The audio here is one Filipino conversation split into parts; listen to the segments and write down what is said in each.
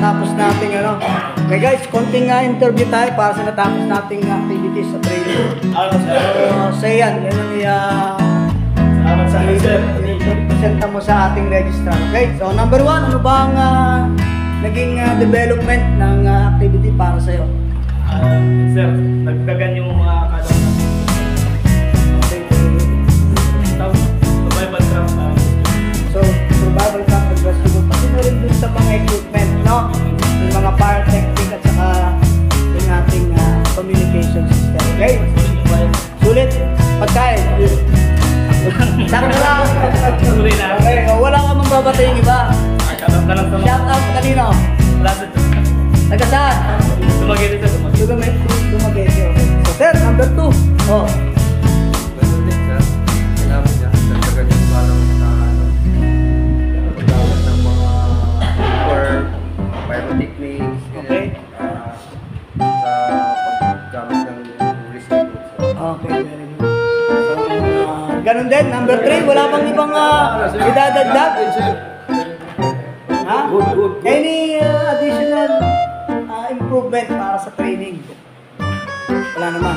natapos nating ano. Okay guys, konting interview tayo para sa natapos nating activities sa training. So yan ang Salamat sa akin, sir. presenta mo sa ating registrar. Okay, so number 1, ano ba ang naging development ng activity para sa'yo? Sir, nagdagan yung mga kalong survival craft. So, survival craft and rescue. Pati na rin dun sa mga equipment, no? Yung mga fire technique at saka yung ating communication system. Okay? Sulit. Pagkain. Sakto lang. Tuloy na. Okay, wala ka mang babatay yung iba. Shout out Shout out kanino? Wala sa Taga saan? Dumagay dito. Dumagay. Okay. So, sir, number 2. Oh. Ganun din, sir. Sinabi niya, dagdagan yung parang sa paggamit ng mga pyrotechnics, Okay. sa paggamit ng receiver. Okay, very good. So, ganun din, number 3, wala bang ibang idadagdag? Ha? Good. Any additional improvement para sa training? Wala naman.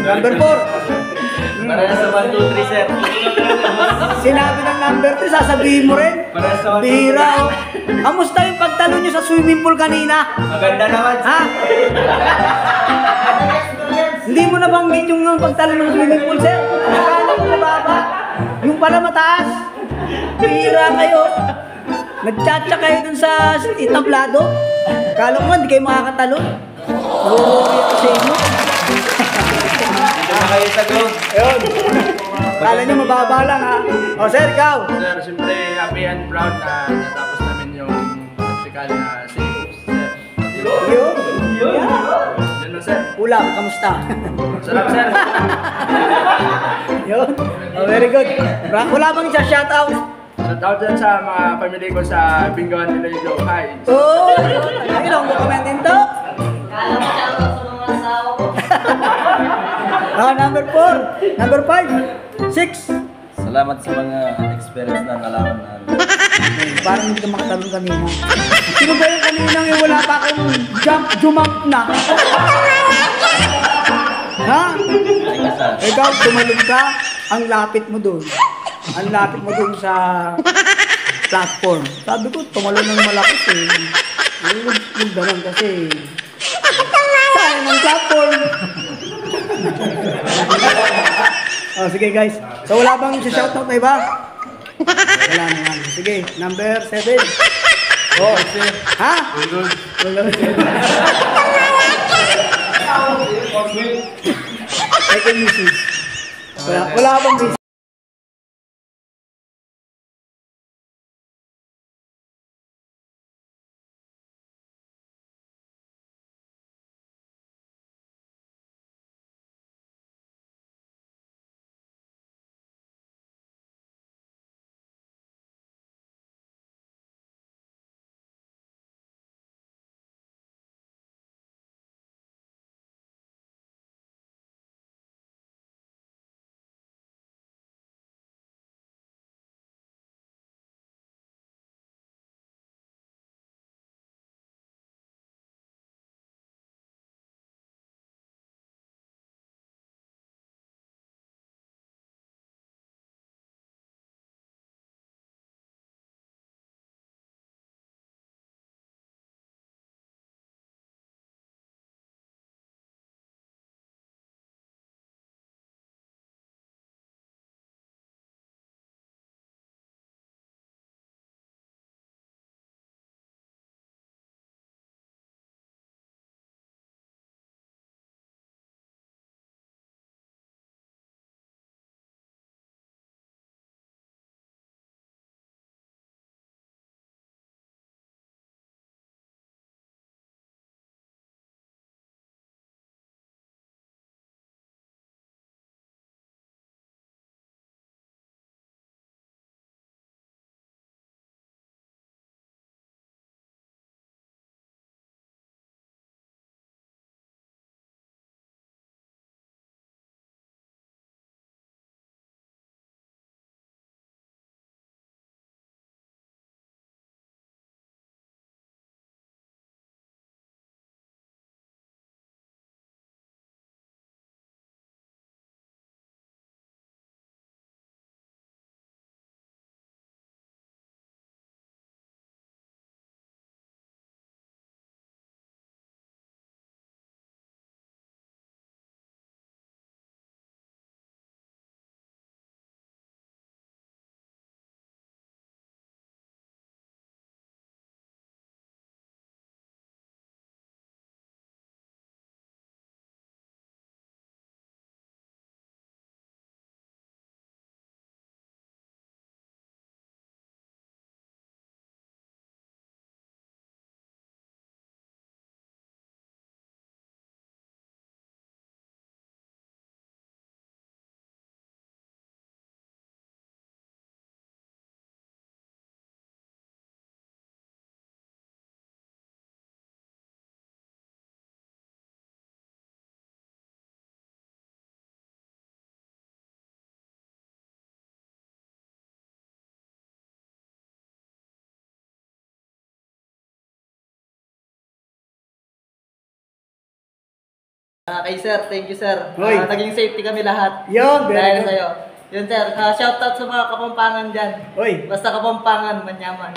Number 4. Para sa 1, 2, 3, sir. Sinabi ng number 3, sasabihin mo rin? Para sa 1, 2, 3. Bihira. Kamusta yung pagtalo nyo sa swimming pool kanina? Maganda naman. Ha? Hindi mo nabanggit yung pagtalo ng swimming pool, sir? Akala ko mababa. Yung pala mataas. Bihira kayo. Nagchatcha kayo dun sa itablado. Akala ko hindi kayo makakatalo. Nahuhuli ako sa inyo. Dito na kayo sa go. Ayun. Akala nyo mababa lang, ha? O, sir, ikaw. Sir, siyempre happy and proud na natapos namin yung practical na safe, sir. Yun. Yun na, sir. Ulam, kamusta? Sarap, sir. Yun. Oh, very good. Wala bang siya shoutout? Shoutout dyan sa mga pamilya ko sa Bingawan nila yung Hi. Oh, ilong mo comment dito. Number 4, number 5, 6. Salamat sa mga experience na nalaman namin. Parang hindi ka makatalong kanina. Sino ba yung kaninang yung wala pa akong jump na? Ha? Ikaw, tumalong ka, ang lapit mo doon. Ang lapit mo doon sa platform. Sabi ko, tumalon ng malakas eh. Yung ganun kasi. Sayang ang platform. Oh, sige guys. So wala bang shoutout na iba? Wala naman. Sige, number 7. Oh, ha? Second message. Wala bang message? Kay sir, thank you sir. Hoy. Naging safety kami lahat. Yun, very Dahil good. sa'yo. Yun sir, shoutout sa mga Kapampangan dyan. Hoy, Basta Kapampangan, manyaman.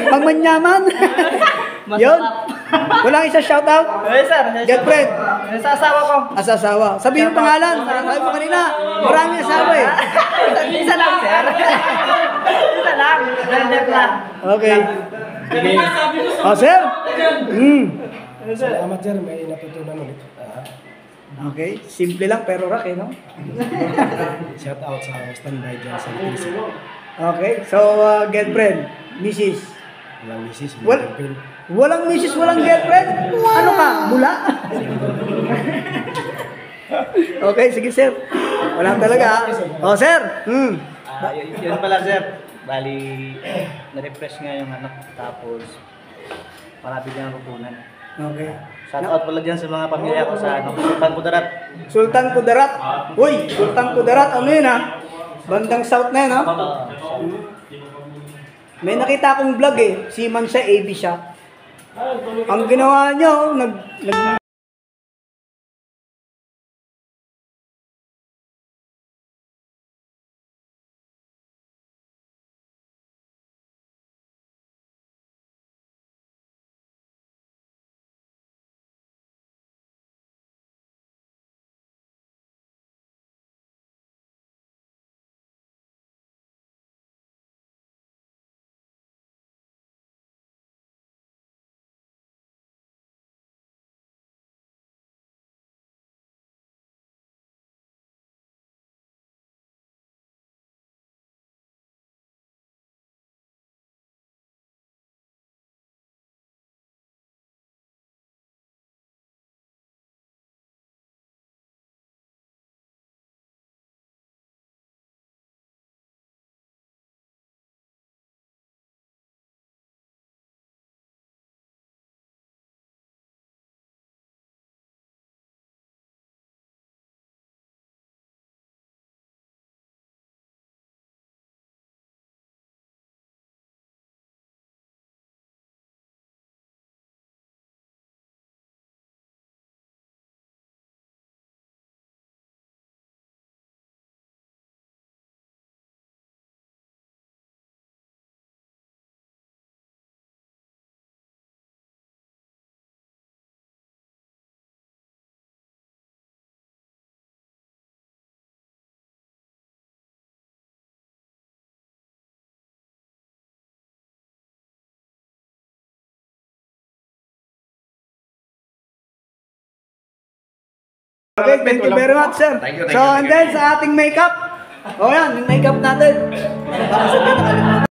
pagmanyaman. Yun. Masarap. Walang isa shoutout. Hey sir, Girlfriend. Sa asawa ko. Asawa. Sabihin yung pangalan. Sabi mo kanina, maraming asawa eh. Isa lang sir. Isa lang. Branded lang. Okay. Oh, sir. Salamat sir, may natutunan ulit. Okay. Simple lang pero rock eh, no? Shout out sa standby dyan sa TC. Okay. So, girlfriend, Mrs. Walang misis, Well, walang Mrs. Walang girlfriend? Ano ka? Bula? Okay, sige sir. Walang talaga. Oh, sir. Yun pala sir. Bali, na-refresh nga yung ano. Tapos, marami dyan ang rupunan. Okay. Shout out pala dyan sa mga pamilya ko sa ano, Sultan Kudarat. Sultan Kudarat. Uy, Sultan Kudarat. Ano yun ha? Bandang south na yun ha? May nakita akong vlog eh. Seaman siya, AB siya. Ang ginawa niyo, Okay, thank you very much, sir. Thank you, thank So, you, and thank then sa ating makeup. O yan, yung makeup natin. Baka sabihin, nakalimutan.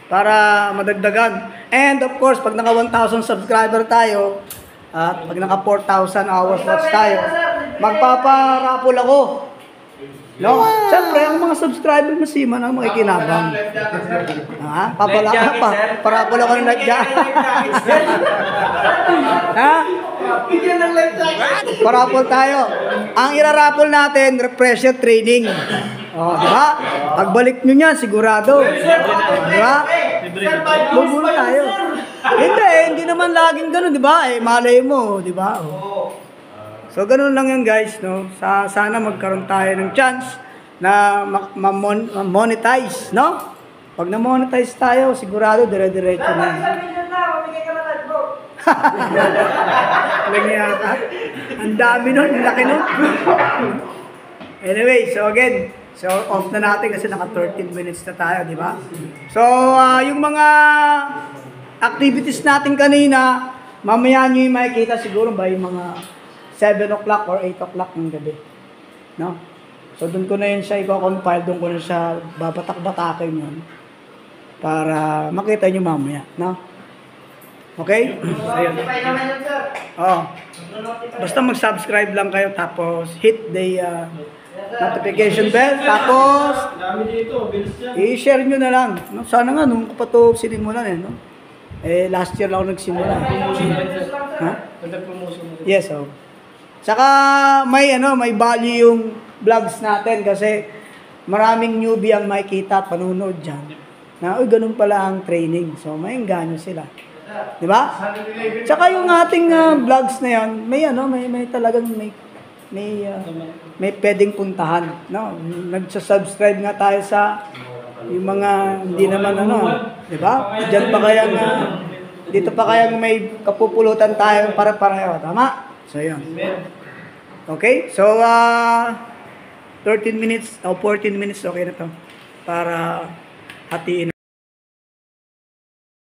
Para madagdagan. And of course, pag naka 1,000 subscriber tayo, at pag naka 4,000 hours watch tayo, magpaparapol ako. No? Siyempre, ang mga subscriber mo siman ang makikinabang. Ha? Parapol ako ng life jacket. Ha? Parapol tayo. Ang irarapol natin, refresher training. Oh, di ba? Pagbalik nyo niyan, sigurado. Di ba? Buburo tayo. Hindi naman laging ganun, di ba? Malay mo, di ba? Oh. So, ganun lang yan guys, no? Sana magkaroon tayo ng chance na ma-monetize, no? Pag na-monetize tayo, sigurado dire-diretso na. Ang dami nun, ang laki nun. Anyway, so again, so off na natin kasi naka 13 minutes na tayo, di ba? So, yung mga activities natin kanina, mamaya nyo yung makikita siguro by mga 7 o'clock or 8 o'clock ng gabi. No? So, doon ko na yun siya i-compile, doon ko na siya babatak-batakin yun para makita nyo mamaya. No? Okay? So, yun. Oh. Basta mag-subscribe lang kayo tapos hit the notification bell. Tapos, i-share nyo na lang. No? Sana nga, nung ko pa ito sinimulan no? Last year lang ako nagsimula. Ha? Yes, oh. Saka may value yung vlogs natin kasi maraming newbie ang makikita at panunod diyan. Na ganun pala ang training. So may engganyo sila. 'Di ba? Saka yung ating vlogs na 'yan, may talagang may pwedeng puntahan, no? Nagsa-subscribe nga tayo sa yung mga hindi naman 'di ba? Diyan pa kaya dito pa kaya may kapupulutan tayo para pareho, tama? So, yun. Okay? So, 13 minutes o 14 minutes, okay na to. Para hatiin.